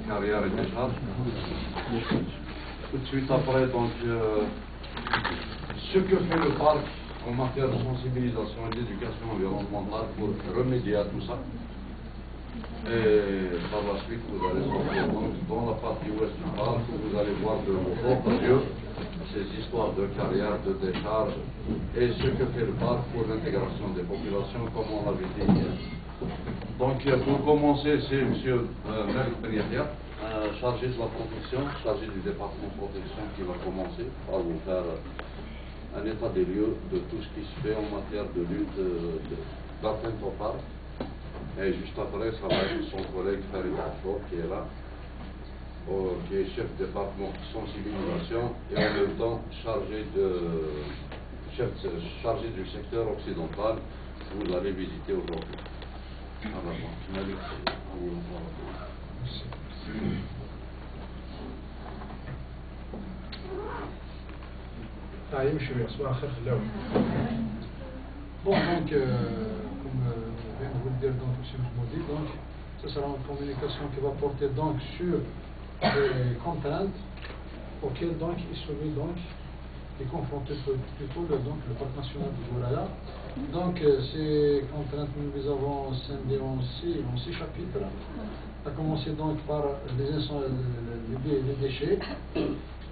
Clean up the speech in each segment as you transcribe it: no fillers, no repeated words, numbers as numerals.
carrière et décharge. Tout de suite après, donc, ce que fait le parc en matière de sensibilisation et d'éducation environnementale pour remédier à tout ça. Et par la suite, vous allez sortir dans la partie ouest du parc, vous allez voir de vos propres yeux ces histoires de carrière, de décharge, et ce que fait le parc pour l'intégration des populations, comme on l'avait dit hier. Donc, pour commencer, c'est M. Malik Ben Yahya, chargé de la protection, chargé du département de protection, qui va commencer par vous faire un état des lieux de tout ce qui se fait en matière de lutte d'atteinte au parc. Et juste après, ça va être son collègue Farid Afour qui est là, qui est chef de département de sensibilisation et en même temps chargé du secteur occidental que vous allez visiter aujourd'hui. Bon, donc, comme vient de vous le dire donc, M. Moudi, donc, ce sera une communication qui va porter donc sur les contraintes auxquelles donc il soumet donc est confronté plutôt le parc national de Gouraya. Donc ces contraintes, nous les avons scindées en six chapitres, à commencer donc par les déchets,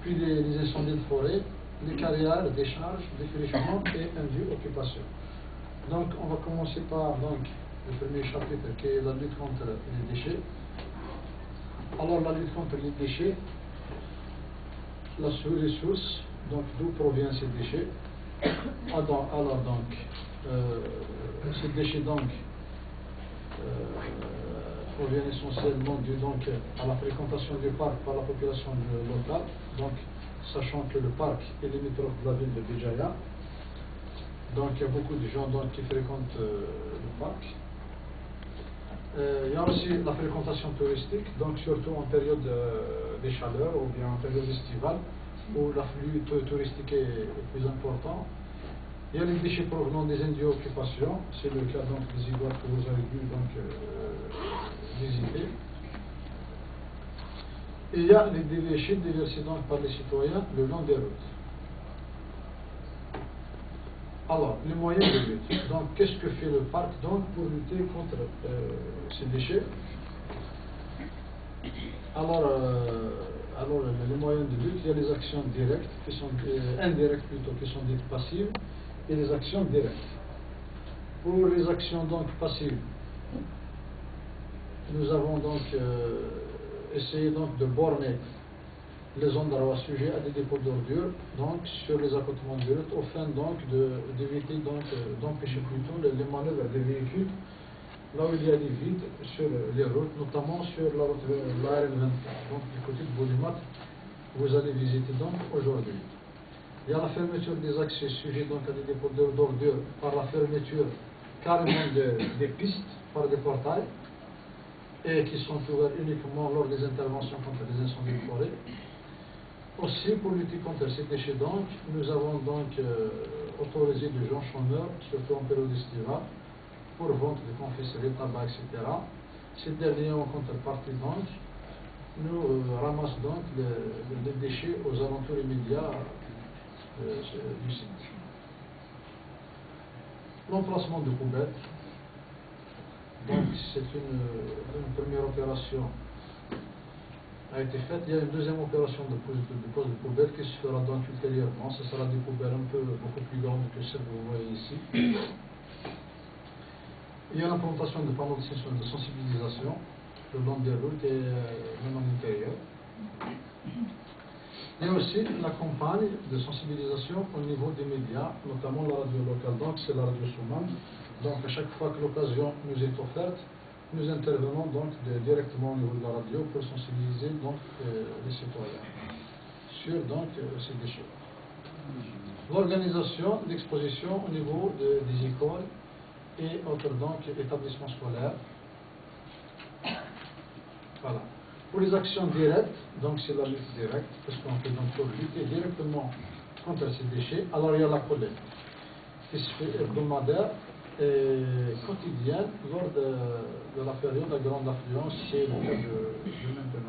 puis les incendies de forêt, les carrières, les décharges, les défrichements et indue occupation. Donc on va commencer par donc, le premier chapitre qui est la lutte contre les déchets. Alors la lutte contre les déchets, la sous-ressource, donc d'où proviennent ces déchets. Alors donc, ces déchets donc proviennent essentiellement dû donc à la fréquentation du parc par la population locale, donc sachant que le parc est limitrophe de la ville de Béjaïa. Donc il y a beaucoup de gens donc, qui fréquentent le parc. Il y a aussi la fréquentation touristique, donc surtout en période des chaleurs ou bien en période estivale, où l'afflux touristique est plus important. Il y a les déchets provenant des indieux occupations, c'est le cas donc des ivoires que vous avez pu donc visiter. Et il y a les déchets déversés donc par les citoyens le long des routes. Alors, les moyens de lutte. Donc, qu'est-ce que fait le parc donc pour lutter contre ces déchets? Alors, les moyens de lutte, il y a les actions directes, qui sont indirectes plutôt, qui sont dites passives, et les actions directes. Pour les actions donc passives, nous avons donc essayé donc de borner les endroits sujets à des dépôts d'ordures, donc sur les accotements de route, afin donc d'éviter d'empêcher plutôt les manœuvres des véhicules là où il y a des vides sur les routes, notamment sur la route RN24, donc du côté de Boulimat, vous allez visiter donc aujourd'hui. Il y a la fermeture des accès sujets donc à des dépôts d'ordures par la fermeture carrément des pistes par des portails et qui sont ouverts uniquement lors des interventions contre les incendies de forêt. Aussi, pour lutter contre ces déchets, donc, nous avons donc autorisé des jonchonneurs, surtout en période estivale, pour vente de confiseries, tabac, etc. Ces derniers, en contrepartie, donc, nous ramassent donc les déchets aux alentours immédiats du site. L'emplacement de poubelles. Donc, c'est une première opération a été faite. Il y a une deuxième opération de pose de poubelles qui se fera donc ultérieurement. Ce sera des poubelles beaucoup plus grandes que celles que vous voyez ici. Il y a l'implantation de panneaux de sensibilisation le long des routes et même en intérieur. Il y a aussi la campagne de sensibilisation au niveau des médias, notamment la radio locale. Donc c'est la radio Souman. Donc à chaque fois que l'occasion nous est offerte, nous intervenons donc directement au niveau de la radio pour sensibiliser donc les citoyens sur donc ces déchets. L'organisation d'exposition au niveau des écoles et autres donc établissements scolaires. Voilà. Pour les actions directes, donc c'est la lutte directe, parce qu'on peut donc lutter directement contre ces déchets. Alors il y a la collecte qui se fait hebdomadaire et quotidienne lors de la période de grande affluence, c'est le cas de maintenant.